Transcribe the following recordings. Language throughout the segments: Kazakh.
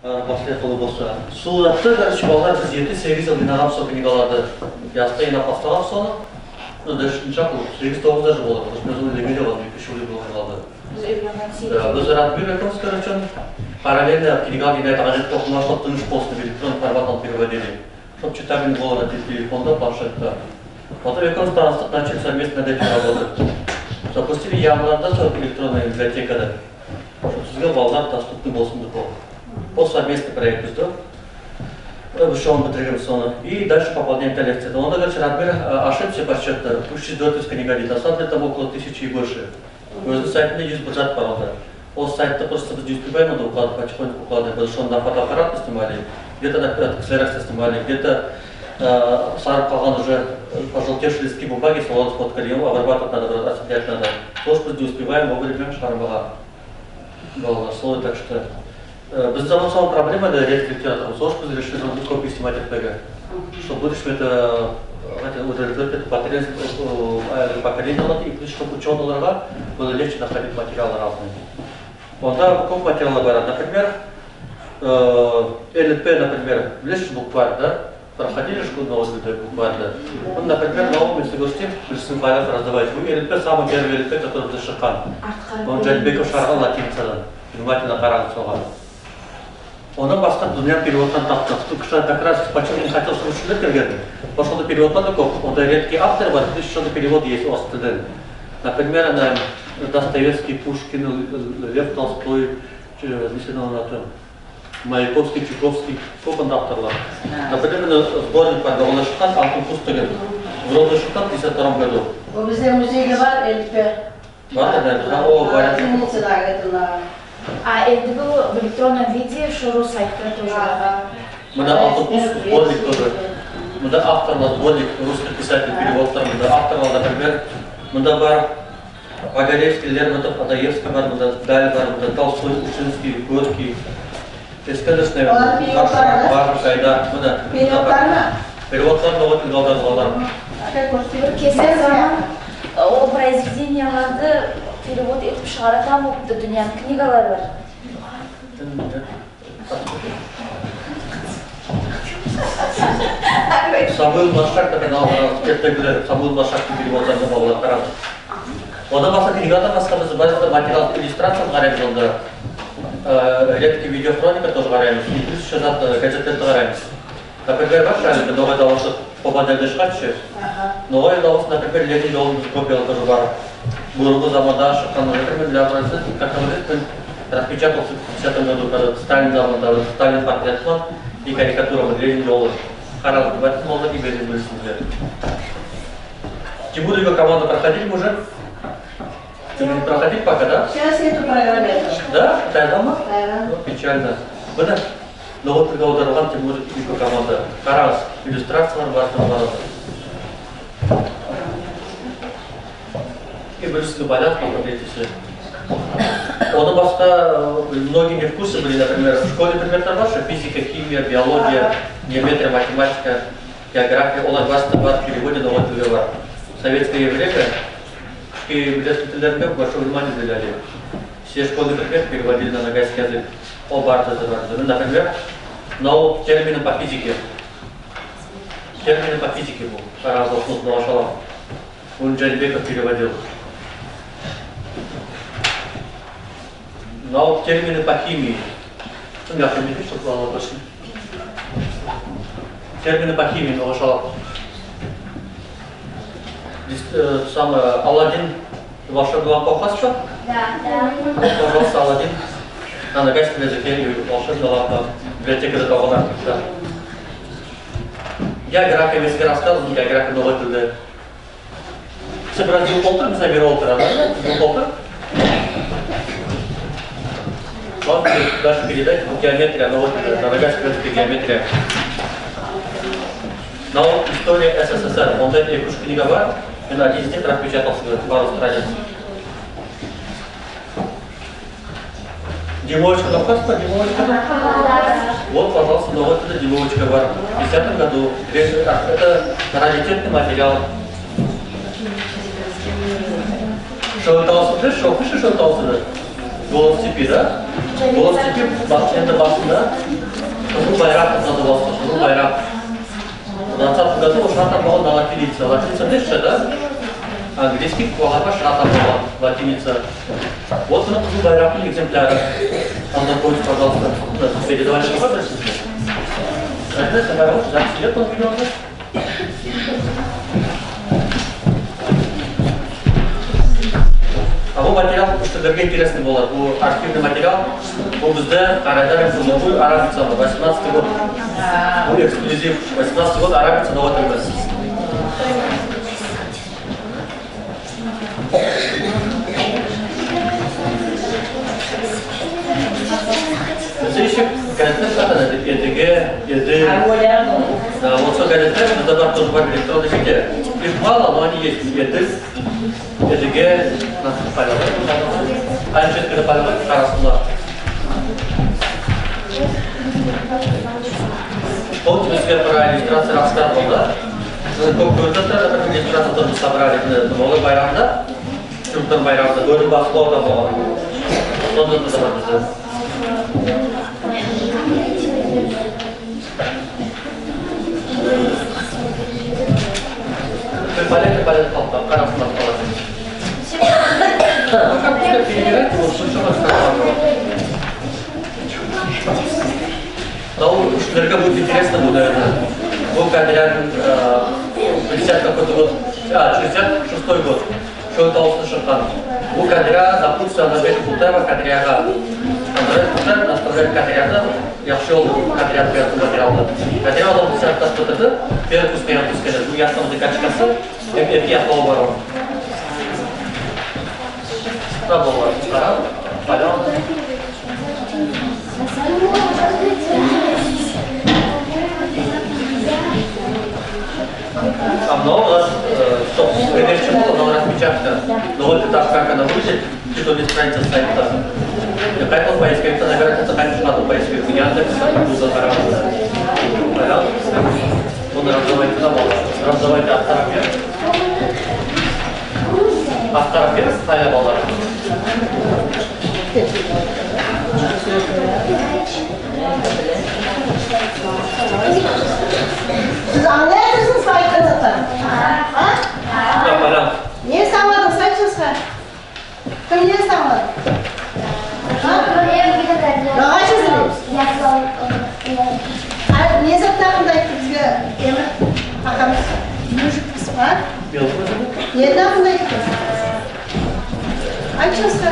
После этого болса. Сулатты, короче, балдар біз 7-8 жыл динаған сол книгаларды ясты инап бастаған соны. Ну, дальше ничего, 8-9 даже было, потому что мы не видели, еще не было книгалды. Да, біз Радмир Экомс, короче, параллельно книгал не это газет оқымашылық тыныш болсын деп электронный форматом переводили. Чтобы читабельно было на телефонда, планшетта. Потом Экомс начали совместно над этим работать. Запустили Ямланда, электронная библиотека. Чтобы сізге балдар доступны болсын деп болды. По совместный проект бізді. Еще он бітірген соны. И дальше пополняем коллекцию. Он, короче, Радмир ошибся по счету. Пусть 4 книги. На самом деле там около 1000 и больше. Өзінің сайтында 100 бюджет бар онда. Ол сайтта просто біз не успеваем надо укладывать, потихоньку укладываем, потому что он на фотоаппарат снимали, где-то на ксероксе снимали, где-то сарып қалған уже пожелтевшие листки бумаги, солон сфоткали, его обрабатывать надо, осветлять надо. Тоже біз не успеваем, вовремя шығармаға балалар. Солай так что біздің заман соған проблема да редкий литература. Солай біз решили копии снимать РПГ, чтобы в будущем это удовлетворить эту потребность поколения, и плюс чтобы ученым было легче находить материалы разные. Онда көп материалы бар. Например, ЛП, например, лишь букварь, да? Проходили школьную отрасль букварь, да? Он, например, на уме согласим, пришли вариант раздавать. ЛП самый первый ЛП, который Дашихан. Он Джальбеков шаргал латиницадан. Внимательно қараңыз соған. Оның басқа дүния переводтан таптық. Только как раз почему не хотел слушать кіргенді. Потому что переводтан да көп. Онда редкий автор бар, плюс еще перевод есть остыден. Например, Достоевский, Пушкин, Лев Толстой, Маяковский, Чуковский, көп авторлар. Например, сборник бар, он шыққан Алтын құс деген. Вроде шыққан в 1952 году. Ол бізде музейде бар, ЛП. Бар, да, о, бар. А это было в электронном виде, Шуру сайта тоже. Мына Алтын құс сборник тоже. Мына авторлар сборник русских писателей, переводтар. Мына авторлар, например, мына бар Погоревский, Лермонтов, Адаевский бар, мына Даль бар, мына Толстой, Ушинский, Горький. Ескендерс, наверное, Баржа, Кайдар, мына. Переводтар новый книгалдар балалар. Кесек заман ол произведенияларды перевод етіп шығаратам, опты дүнияның книгалары бар. Самуил Машак, канал Самуил Машак переводтарды балалар қарады. Одан басқа книгадан басқа біз материал иллюстрация қараймыз, онда редкий видеохроника тоже қараймыз, и плюс еще газеттерді қараймыз. Например, ваша новая дауысы попадады шықатшы. Новая дауысы, например, Ленин жолын копиялы тоже бар. Бұрынғы заманда шыққан, например, для образца, как говорит, распечатался в 50 году, когда Сталин заманда, Сталин портрет и карикатура Ленин жолы. Харал, в этом молоде и Берин были снизу. Тимур и его команда проходили уже? Проходить пока, да? Сейчас эту программу. Да? Это дома? Да. Ну, печально. Бұны, но вот приголдарған Тимур и его команда. Қараңыз, иллюстрациялар бар, и вырезали балят, посмотрите все. Оны басқа, многие не в курсе были, например, в школе предметар ваша, физика, химия, биология, геометрия, математика, география, олар баста бар, переводе на вот бар. В советское время библиотекарьлерге большое внимание уделяли. Все школьные предметы переводили на нагайский язык. Например, но термины по физике. Термины по физике был. Разов Новошалов. Он Джальбеков переводил. Но термины по химии. Я помню, что было пошли. Термины по химии Новошалов. Самое Аладдин, волшебный лампа Хасча? Да. Пожалуйста, Аладдин. На нагайском языке волшебная лампа. Библиотека до того да. География, если рассказывал, география новой туда. Собрать полтора, мы заберем полтора, да? Полтора? Ладно, дальше передать геометрия, новой туда. На нагайском языке геометрия. Но история СССР. Он дает якуш книга бар, и на один из них распечатался пару страниц. Димовочка Кавказка, Димовочка? Вот, пожалуйста, новая туда Димовочка бар. В 50-м году. Это раритетный материал. Что пишешь, что пишешь, что голос степи, да? Голос степи, это басында. шата была латиница. Латиница дышит, да? Английский куалапа шата была латиница. Вот на тут байракный экземпляр. Там находится, пожалуйста, передавали что это? Это байрак, запись лет он видел, да? А вот материал, что дорого интересный был, архивный материал, был bizde Карайдар Фунубу Арабица, 18 год. Был эксклюзив, 18 год Арабица на вот это. Здесь газеты катаны, ЕДГ, да, вот все газеты, но добавь тоже в электронной сети. Их мало, но они есть. ЕДГ, Раньше это полевой арасында. Вот bizga про иллюстрация рассказывал, да? Көп көрдіктер, иллюстрация тоже собрали новый байрамда, Чуртан байрамда, көріп бақылау да болған. Сонда да бар бізде. Палет қалды, қарасында қалады. Как тебя перебирать, вот что наверняка будет интересно, наверное. Был Кадрян 50 какой-то год, 66-й год. Что это Олсен Шахтан. Был Кадря, допустим, на Бете Путева, Кадряга. Андрея Путев наставляет Кадряга, я шел Кадрян первый материал. Кадря он 50-й что-то, первый пускай, ну я сам декачкасы, я оборот. Работала, полян. А много у нас, стоп, пример чего, но распечатка. Но вот это как она выглядит, что не страница стоит там. Я хотел поискать, это, наверное, это конечно надо поискать. У меня Яндекс, буду заказывать. Полян. Он раздавайте на волос. Раздавайте авторопер. Авторопер ставя волос. Siz anlayır mısınız farkınızı? Ha? Niye sağladın saçınızı? Kim niye sağladı? Nağa çiziliyoruz. Niye zaten bizge yemek bakamız? Müzik kısmı var. Neden bunda gittiniz? Açınızı.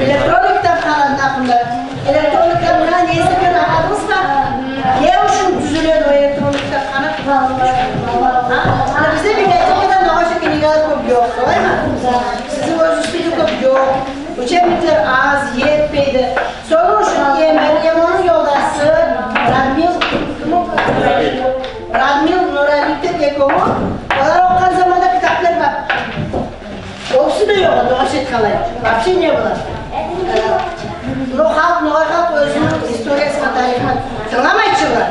Elektronik kitapxonadan hakkında. Elektronik kitapxona neyse ben anladınız mı? Ne için düzülüyor o elektronik kitapxona? Hani bizde bir elektronikten nağaşı kinigalar çok yok, değil mi? Sizin özüstücü çok yok. Uçemlikler az, yetmeydi. Sonra şu Yemen'in yoldası Radmil Nurali'de Yekomu. Onlar okuyan zamanda kitaplar var. Olsun da yok, doğaçet kalay. Вообще не было. Noğa halk özünün historiyasına, tarihine tınlamayıcılar.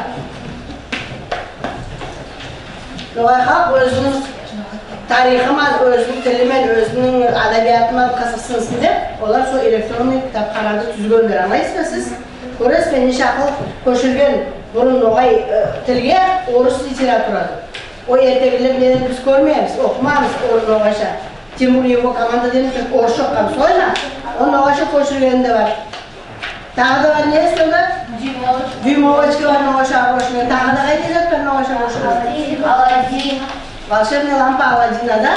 Noğa halk özünün tarihime, özünün tilimen, özünün adabiyatına kasasınsın deyip, onlar şu elektronik kitapxonada tüzgön veremeyiz mi siz? Көресіз мен неше ақыл көшірген бұрын оғай тілге орыс литературады. Ой ертегілерін біз көрмейміз, оқымамыз орын оғайша. Тимур его команда дейміз, орыс оққамыз, ойна. Оның оғайша көшіргені де бар. Тағы да бар несі онда? Дюймовочка бар оғайша көшірген. Тағы да қайда жатқан оғайша көшірген? Аладдин. Волшебный лампа Аладдинада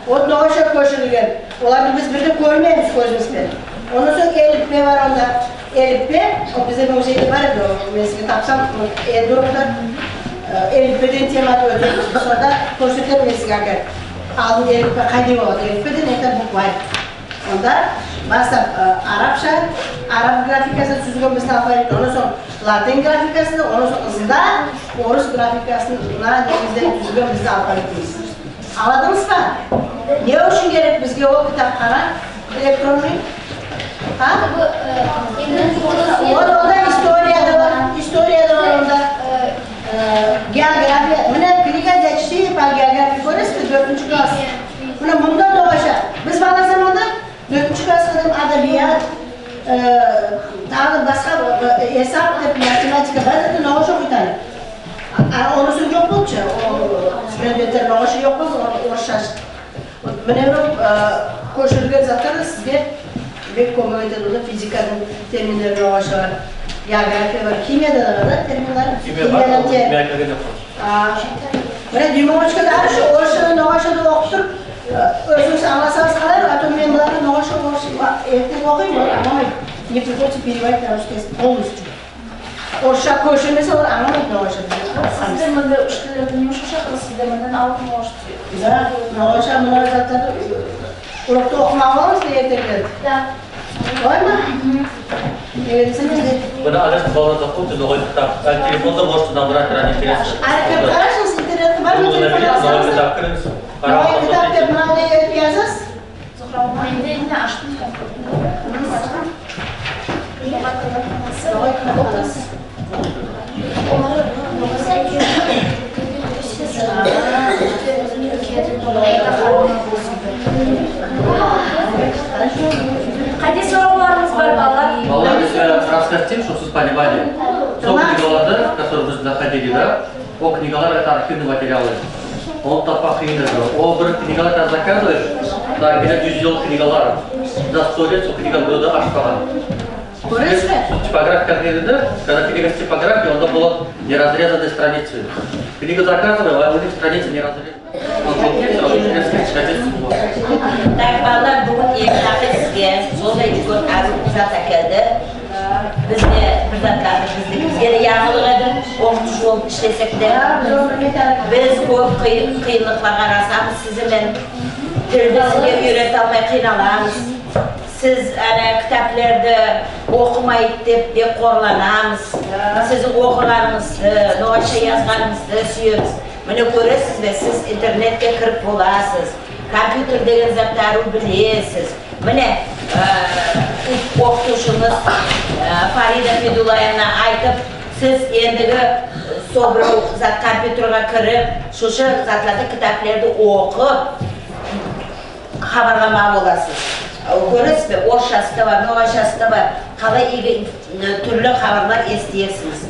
оның оғайша көшірген. Оларды біз бірді көрмейміз көзімізбен. Onun sonra elbise var onda. Elbise, o bize müzeyde var ya, mesela tapsam Endor'da elbiseden temada ödüyoruz. Sonra da konsertler mesela gel. Aldım elbise kaydım oldu. Elbiseden ne kadar bu var. Onda başta Arapça, Arap grafikası süzgün mesela yapayım. Ondan sonra Latin grafikası, ondan sonra da Orus grafikasını denizden süzgün mesela yapayım. Anladınız mı? Ne için gerek bizge o kitapxona elektronik? Ha? Orada historia da var onda. Geografi, buna klinika geçti, geografi görürsünüz 4. klas. Buna bundan doğuşa. Biz bana zamanda 4. klas kadın adabiyat, Tağın başka hesap matematika bazı ne olacak bir tane. Onusun yok mu ki? Studentler ne olacak yok mu? Orşaş. Benim koşullar zaten sizde bir komünitede fizikanın terminleri ne olacak? Geografi var, kimyada da var terminler. Kimya var. Böyle düğme da her şey orşada ne olacak da okutur. Özünüz anlasanız kadar atom memurları ne olacak evde okuyayım ama Неприходится переводить на русский язык полностью. Орысша көші mesela anlamadım ne olacak. Sizde mi de uşkullarda ne uşuşak, sizde mi de altı mı uştu? Da, ne olacak bunlar zaten urukta okumak var mı size yeterli? Da. Var mı? Evet, sen de. Bana адрес bağlı zaten de oydu kitap. Telefonda можете набрать ранее интересно. Arkadaşlar internette var mı telefon alsanız? Новый kitap yapmaya ne yazarız? Ben de yine açtım. Қайда сұрауларыңыз бар балалар? Балалар, если рассказать, чтобы вы понимали, то книгаларды, которые вы находили, да, о книгалар это архивные материалы. Он тапа книгалар. О бір книгалар когда заказываешь, да, где 100 книгалар. За 100 лет книга года ашпаған. Типография конкретно, когда книга с типографией, он была неразрезанной страницы. Книга заказывала, а у них страница не разрезана. Так, балалар, бүгін ертақы сізге сондай үлкен азық зат әкелді. Бізге бір затларды бізге де яғылық еді, оқытушы болып ішлесек те. Біз көп қиынлыққа қарасамыз, сізімен тілді сізге үйрете алмай қиналамыз. Siz kitaplarda okumayıp de korlanamız. Sizin okularınızı, noğaça yazganınızı suyuyoruz. Bunu görürsünüz ve siz internette kırıp olasınız. Kompüter degen zatları bilirsiniz. Bunu okutuşunuz Farida Fedulayevna aytıp, siz endigi sobra zat kompüterga kırıp, şu zatlarda kitaplarda okup, haberlama olasınız. Görürsünüz mü? Orşası da var, noğaşası da var. Қалай türlü haberler естиесiniz.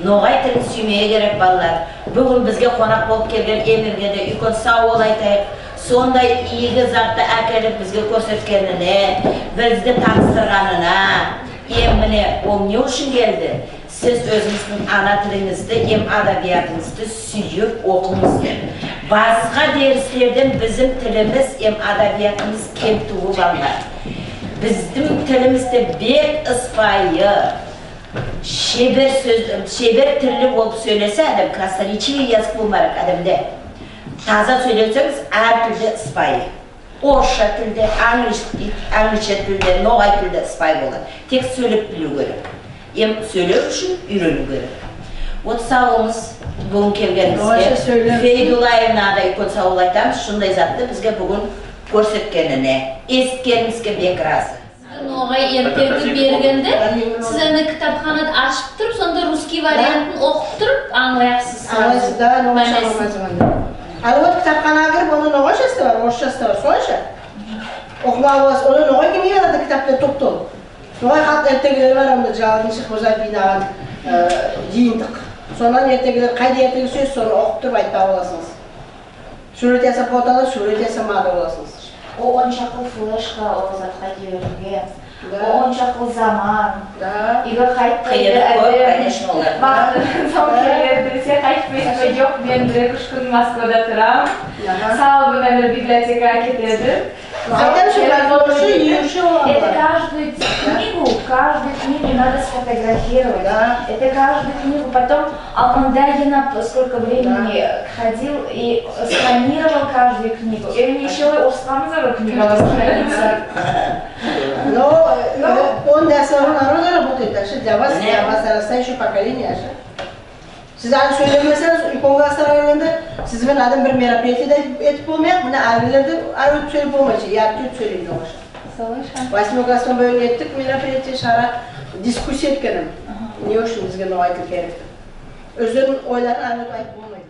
Noğay тілін süymeye gerek балалар. Бүгін бізге қонақ болып келген Эмирге де үлкен сау бол айтайық. Сондай игі затты әкеліп бізге көрсеткеніне, бізді таныстырғанына. Міне, ол не үшін келді? Siz özünüzün ana tilinizi, adabiyatınızı suyup okumuzdür. Başka derslerden bizim tilimiz, adabiyatımız kem tuğu bağlar. Bizim tilimizde bir ıspayı, şeber tilli olup söylese adam, krasnoliçiye yazık bulmarak adamda. Taza söyleseniz her türlü ıspayı. Orşa tilde, Angliçe tilde, Noğay tilde ıspayı olur. Tek söylep biliyor gerek. Söyler için ürünü gerek. Ot sağ olunuz bugün kelgenizge. Feydulayevna da ikon sağ olaytamız. Şunday zattı bizge bugün көрсеткеніне, естігенімізге бек разы. Noğay ertegi bergende, siz endi kitapxonada açıp turib, sonda ruskiy variantini o'qib turib, anglayapsiz. Anglaysiz da, noğaşa olmazmanda. Alvat kitapxonaga kirib, onun noğaşası da var, orşası da var, so'sha. O'qimay olasiz, onu noğay kim yig'adi kitapda to'p-to'p. Noğay xat ertagilar var, onda Jaloliy Shahmurzayev binogan jiyintiq. Sondan ertagilar qayda ertagi so'z, soni o'qib turib aytib olasınız. Surat yasab fotolar, surat yasamadi olasınız. O onçaklı flaşka o zatqa yörüge. O onçaklı zaman. İga qaytdı. Kıyırık koy, конечно, olar. Bak, son kelgende qaytmaysiz yok, men bir 3 kun Moskvada turam. Sağ olun, bir bibliotekaga ketadi. Zaten şu разговоры yürüyüşü olan Это var. каждую книгу надо сфотографировать. Да. Это каждую книгу. Потом Алтандагина сколько времени ходил и сканировал каждую книгу. И еще Устамзова книга страница. Но он дәстүрін народа работает, так что для вас нарастающее поколение. Siz hani söylemeseniz, uykunga saraylarında siz ben adam bir merapiyeti etip olmayak, bana ailelerde arayıp söyleyip olmayacak, yarıp söyleyip olmayacak. 8 klasdan böyle ettik, merapiyeti şara diskusiya etkenim. Ne için bizge noğaytlık gerekti. Özlerinin oyları arayıp olmayacak.